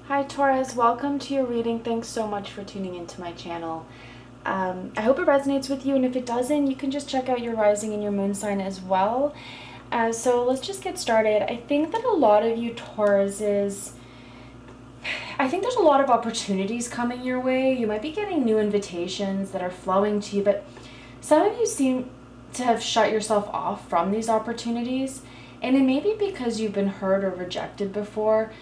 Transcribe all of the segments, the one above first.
Hi Taurus, welcome to your reading. Thanks so much for tuning into my channel. I hope it resonates with you, and if it doesn't, you can just check out your rising and your moon sign as well. So let's just get started. I think that a lot of you Tauruses, I think there's a lot of opportunities coming your way. You might be getting new invitations that are flowing to you, but some of you seem to have shut yourself off from these opportunities, and it may be because you've been hurt or rejected before.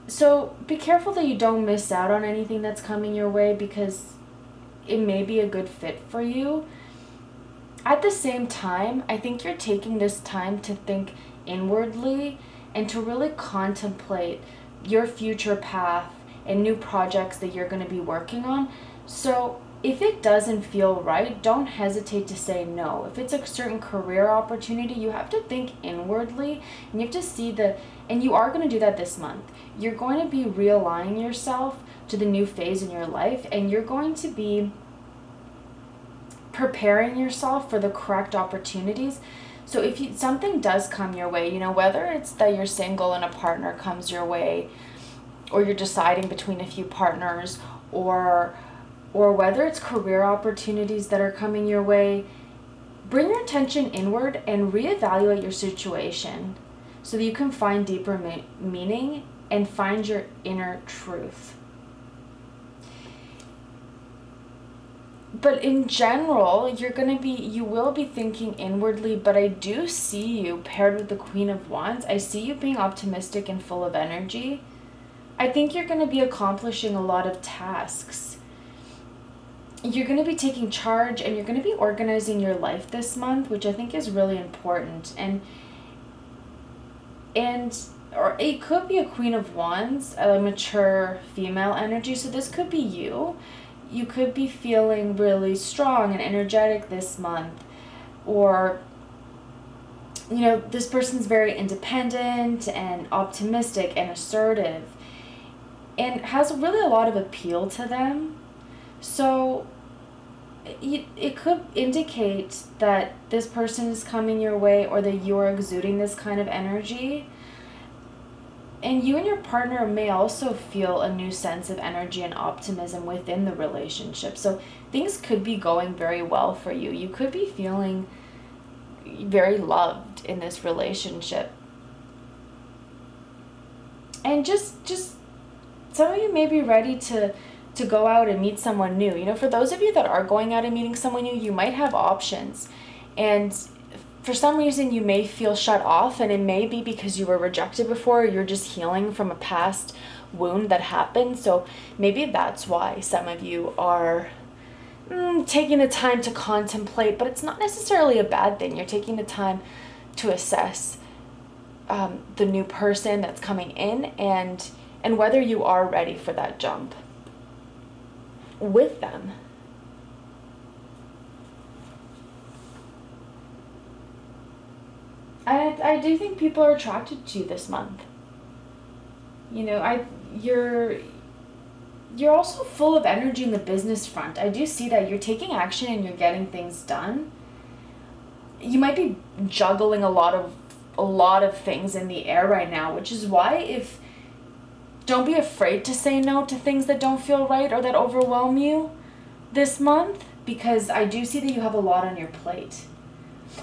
So be careful that you don't miss out on anything that's coming your way, because it may be a good fit for you. At the same time, I think you're taking this time to think inwardly and to really contemplate your future path and new projects that you're going to be working on. So if it doesn't feel right, don't hesitate to say no. If it's a certain career opportunity, you have to think inwardly, and you have to see and you are going to do that this month. You're going to be realigning yourself to the new phase in your life, and you're going to be preparing yourself for the correct opportunities. So if something does come your way, whether it's that you're single and a partner comes your way, or you're deciding between a few partners, or whether it's career opportunities that are coming your way, bring your attention inward and reevaluate your situation so that you can find deeper meaning and find your inner truth. But in general, you will be thinking inwardly, but I do see you paired with the Queen of Wands. I see you being optimistic and full of energy. I think you're going to be accomplishing a lot of tasks. You're going to be taking charge, and you're going to be organizing your life this month, which I think is really important. Or it could be a Queen of Wands, a mature female energy. So this could be you. You could be feeling really strong and energetic this month. Or, this person's very independent and optimistic and assertive, and has really a lot of appeal to them. So it could indicate that this person is coming your way, or that you're exuding this kind of energy. And you and your partner may also feel a new sense of energy and optimism within the relationship. So things could be going very well for you. You could be feeling very loved in this relationship. And just some of you may be ready to go out and meet someone new. For those of you that are going out and meeting someone new, you might have options. And for some reason, you may feel shut off, and it may be because you were rejected before, or you're just healing from a past wound that happened. So maybe that's why some of you are taking the time to contemplate, but it's not necessarily a bad thing. You're taking the time to assess the new person that's coming in, and whether you are ready for that jump with them. I do think people are attracted to you this month. You're also full of energy in the business front. I do see that you're taking action and you're getting things done. You might be juggling a lot of things in the air right now, which is why don't be afraid to say no to things that don't feel right or that overwhelm you this month, because I do see that you have a lot on your plate.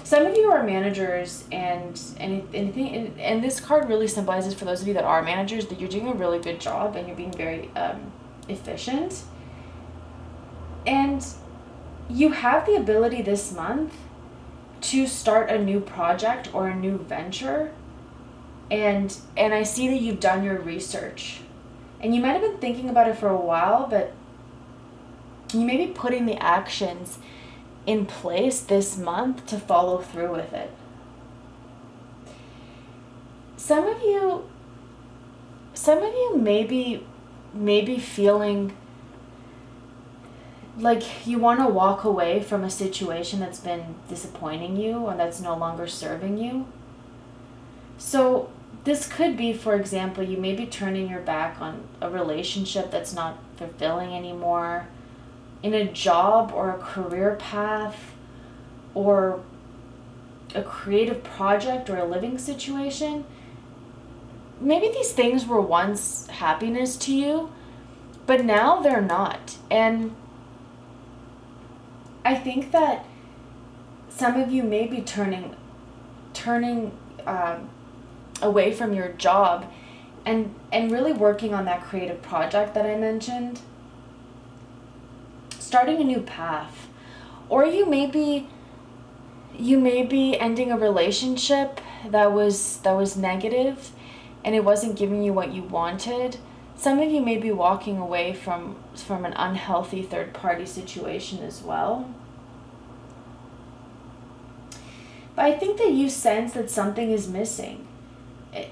Some of you are managers, and this card really symbolizes, for those of you that are managers, that you're doing a really good job and you're being very efficient. And you have the ability this month to start a new project or a new venture. And I see that you've done your research. And you might have been thinking about it for a while, but you may be putting the actions in place this month to follow through with it. Some of you may be feeling like you want to walk away from a situation that's been disappointing you, or that's no longer serving you. So this could be, for example, you may be turning your back on a relationship that's not fulfilling anymore, in a job or a career path, or a creative project or a living situation. maybe these things were once happiness to you, but now they're not. And I think that some of you may be turning away from your job and really working on that creative project that I mentioned, starting a new path. Or you may be ending a relationship that was negative and it wasn't giving you what you wanted. Some of you may be walking away from an unhealthy third-party situation as well. But I think that you sense that something is missing.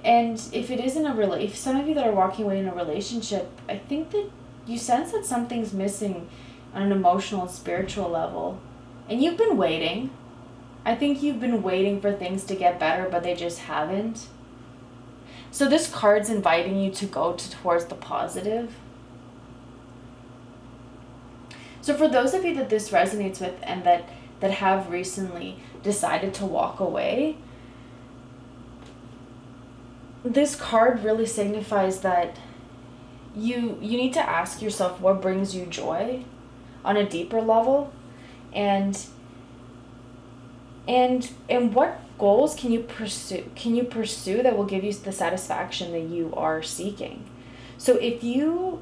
And if it isn't if some of you that are walking away in a relationship, I think that you sense that something's missing on an emotional and spiritual level. And you've been waiting. I think you've been waiting for things to get better, but they just haven't. So this card's inviting you to go towards the positive. So for those of you that this resonates with and that have recently decided to walk away, this card really signifies that you need to ask yourself what brings you joy on a deeper level, and what goals can you pursue that will give you the satisfaction that you are seeking. So if you're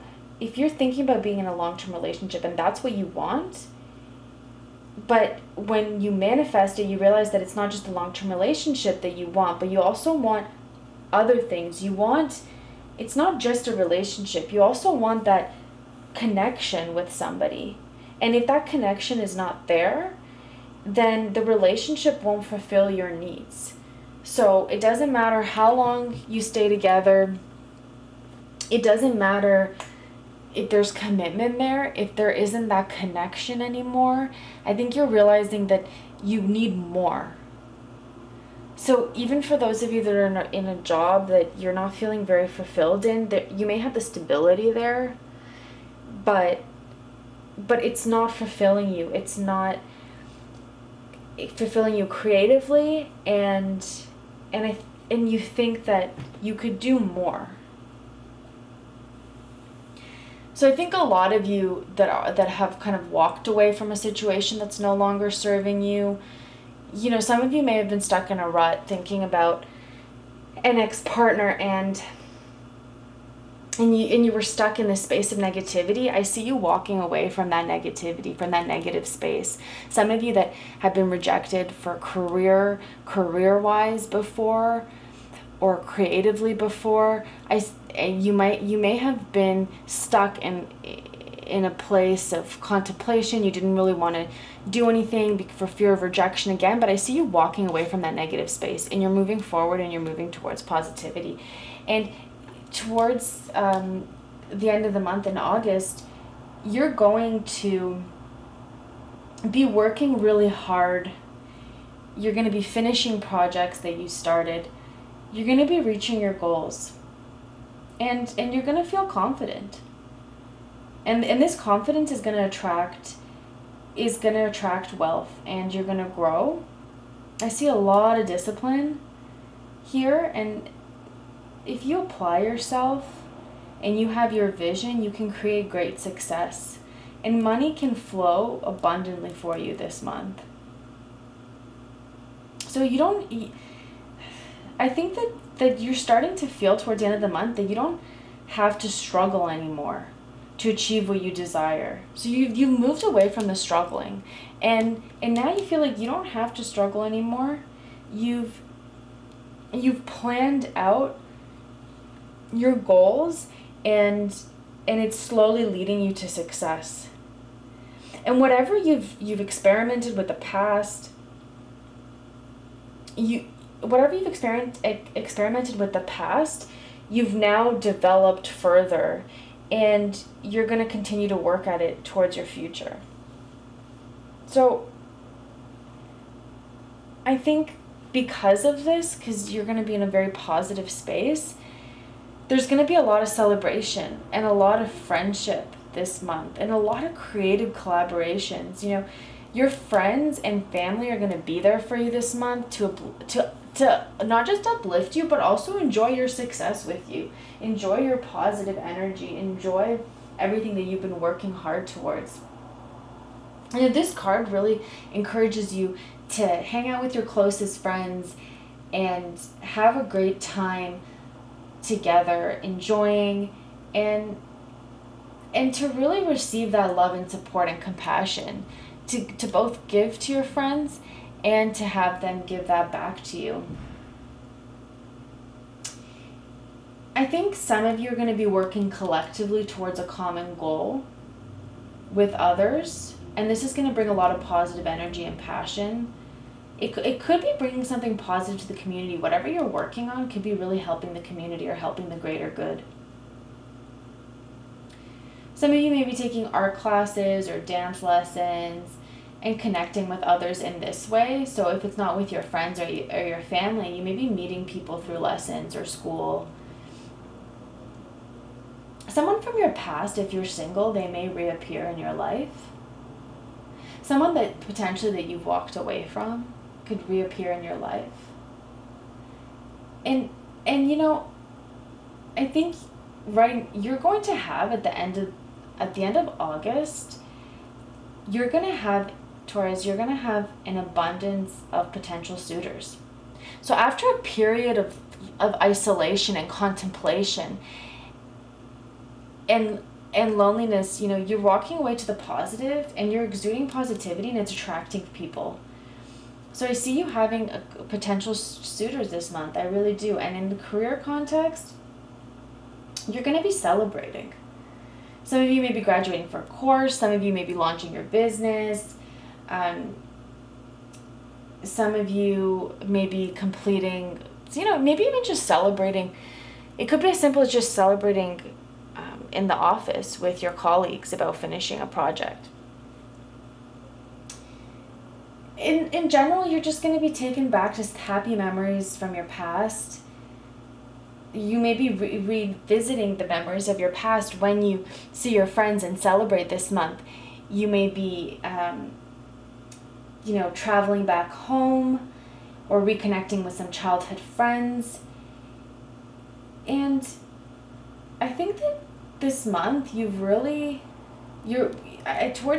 thinking about being in a long-term relationship and that's what you want, but when you manifest it, you realize that it's not just a long-term relationship that you want, but you also want other things. It's not just a relationship. You also want that connection with somebody. And if that connection is not there, then the relationship won't fulfill your needs. So it doesn't matter how long you stay together. It doesn't matter if there's commitment there. If there isn't that connection anymore, I think you're realizing that you need more. So even for those of you that are in a job that you're not feeling very fulfilled in, that you may have the stability there, but it's not fulfilling you. It's not fulfilling you creatively, and you think that you could do more. So I think a lot of you that have kind of walked away from a situation that's no longer serving you, some of you may have been stuck in a rut thinking about an ex-partner and you were stuck in this space of negativity. I see you walking away from that negativity, from that negative space. Some of you that have been rejected for career-wise before, or creatively before, you may have been stuck in a place of contemplation. You didn't really want to do anything for fear of rejection again, but I see you walking away from that negative space and you're moving forward and you're moving towards positivity. And towards the end of the month in August, you're going to be working really hard. You're going to be finishing projects that you started. You're going to be reaching your goals. And you're going to feel confident. And this confidence is going to attract wealth, and you're going to grow. I see a lot of discipline here, and if you apply yourself and you have your vision, you can create great success. And money can flow abundantly for you this month. So I think that you're starting to feel towards the end of the month that you don't have to struggle anymore to achieve what you desire. So you've moved away from the struggling. And now you feel like you don't have to struggle anymore. You've planned out your goals, and it's slowly leading you to success. And whatever you've experimented with the past, experimented with the past, you've now developed further, and you're going to continue to work at it towards your future. So I think because of this, because you're going to be in a very positive space, there's going to be a lot of celebration and a lot of friendship this month and a lot of creative collaborations. Your friends and family are going to be there for you this month to to not just uplift you, but also enjoy your success with you. Enjoy your positive energy. Enjoy everything that you've been working hard towards. And this card really encourages you to hang out with your closest friends and have a great time together, enjoying and to really receive that love and support and compassion, to both give to your friends and to have them give that back to you. I think some of you are going to be working collectively towards a common goal with others, and this is going to bring a lot of positive energy and passion. It could be bringing something positive to the community. Whatever you're working on could be really helping the community or helping the greater good. Some of you may be taking art classes or dance lessons and connecting with others in this way. So if it's not with your friends or your family, you may be meeting people through lessons or school. Someone from your past, if you're single, they may reappear in your life. Someone that potentially that you've walked away from could reappear in your life. And you know, I think you're going to have at the end of August, you're going to have, Taurus, you're going to have an abundance of potential suitors. So after a period of isolation and contemplation and loneliness, you know, you're walking away to the positive and you're exuding positivity and it's attracting people. So I see you having potential suitors this month. I really do. And in the career context, you're going to be celebrating. Some of you may be graduating for a course. Some of you may be launching your business. Some of you may be completing, you know, maybe even just celebrating. It could be as simple as just celebrating in the office with your colleagues about finishing a project. In general, you're just going to be taken back to happy memories from your past. You may be revisiting the memories of your past when you see your friends and celebrate this month. You may be, you know, traveling back home or reconnecting with some childhood friends. And I think that this month towards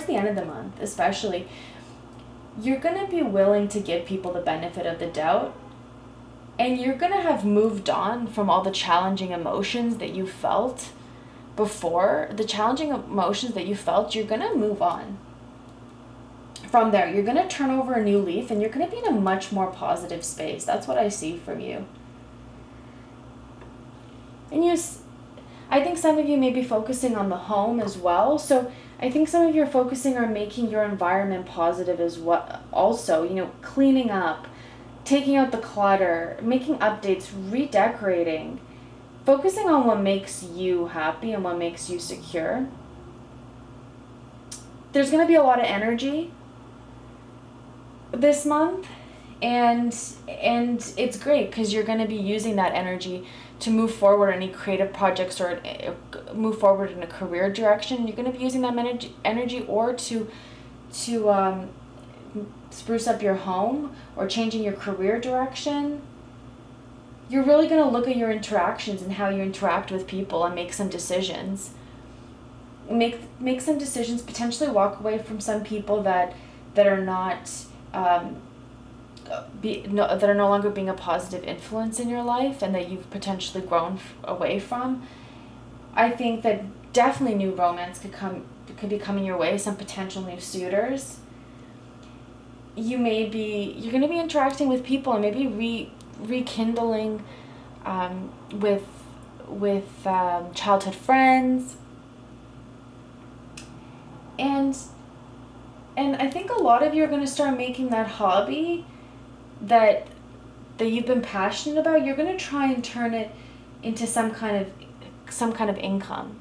the end of the month especially, you're going to be willing to give people the benefit of the doubt. And you're going to have moved on from all the challenging emotions that you felt before. The challenging emotions that you felt, you're going to move on. From there, you're going to turn over a new leaf and you're going to be in a much more positive space. That's what I see from you. And I think some of you may be focusing on the home as well. So I think some of you are focusing on making your environment positive as well. Also, you know, cleaning up, taking out the clutter, making updates, redecorating, focusing on what makes you happy and what makes you secure. There's going to be a lot of energy this month, and it's great because you're going to be using that energy to move forward any creative projects or move forward in a career direction. You're going to be using that energy or to spruce up your home or changing your career direction. You're really going to look at your interactions and how you interact with people and make some decisions. Make some decisions, potentially walk away from some people that are not that are no longer being a positive influence in your life and that you've potentially grown away from. I think that definitely new romance could be coming your way, some potential new suitors. You're going to be interacting with people and maybe rekindling with childhood friends. And I think a lot of you are going to start making that hobby that you've been passionate about. You're going to try and turn it into some kind of income.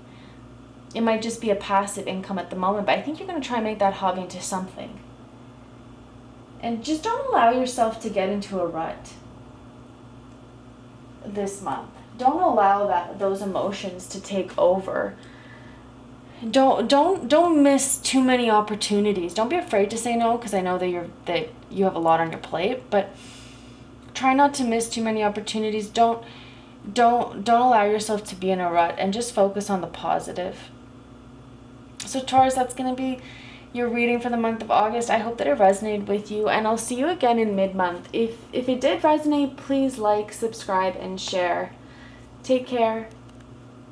It might just be a passive income at the moment, but I think you're going to try and make that hobby into something. And just don't allow yourself to get into a rut this month. Don't allow those emotions to take over. Don't miss too many opportunities. Don't be afraid to say no, because I know that you have a lot on your plate, but try not to miss too many opportunities. Don't allow yourself to be in a rut, and just focus on the positive. So Taurus, that's going to be your reading for the month of August. I hope that it resonated with you, and I'll see you again in mid-month. If it did resonate, please like, subscribe, and share. Take care.